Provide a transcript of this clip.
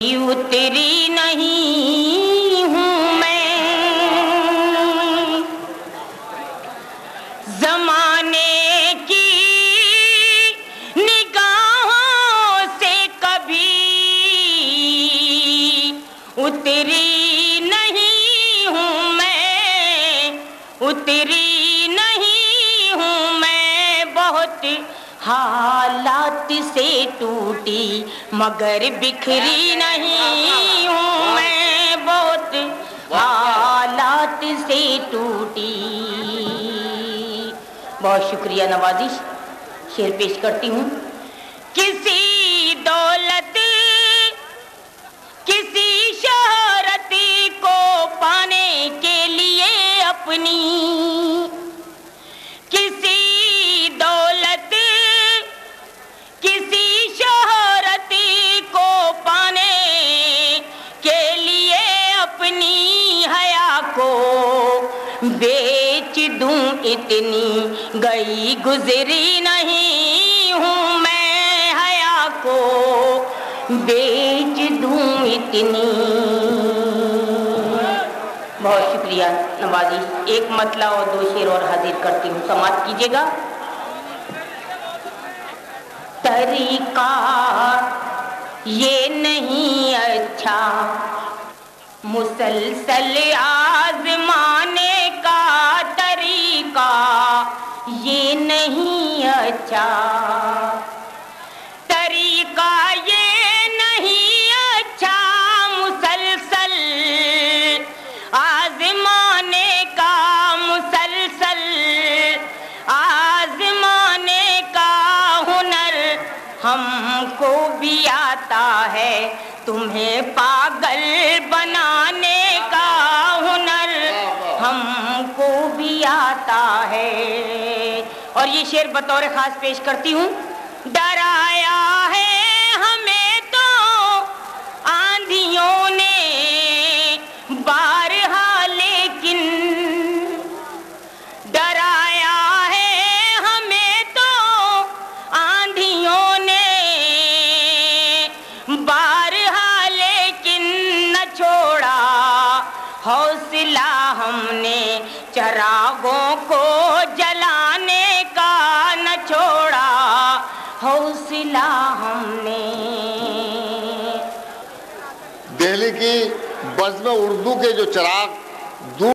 उतरी नहीं हूँ मैं ज़माने की निगाहों से कभी उतरी नहीं हूँ मैं, उतरी नहीं हूँ मैं। बहुत हालात से टूटी मगर बिखरी नहीं हूँ मैं, बहुत हालात से टूटी। बहुत शुक्रिया नवाजिश। शेर पेश करती हूँ। किसी दौलत किसी शोहरत को पाने के लिए अपनी, किसी दौलत किसी शोहरत को पाने के लिए अपनी हया को बेच दूं इतनी गई गुजरी नहीं हूँ मैं, हया को बेच दूं इतनी। बहुत शुक्रिया नवाजी। एक मतला और दो शेर और हाजिर करती हूँ, समाप्त कीजिएगा। तरीका ये नहीं अच्छा मुसलसल आज़माने का, तरीका ये नहीं अच्छा, तरीका ये नहीं अच्छा मुसलसल आज़माने का, मुसलसल आज़माने का हुनर हमको भी आता है, तुम्हें पागल बनाने का हुनर हमको भी आता है। और ये शेर बतौर खास पेश करती हूँ। डराया है हमें तो आंधियों ने बारहा, लेकिन डराया है हमें तो आंधियों ने बारहा, लेकिन न छोड़ा हौसला हमने चरागों को जलाने का, न छोड़ा हौसला हमने। दिल्ली की बज़्म उर्दू के जो चिराग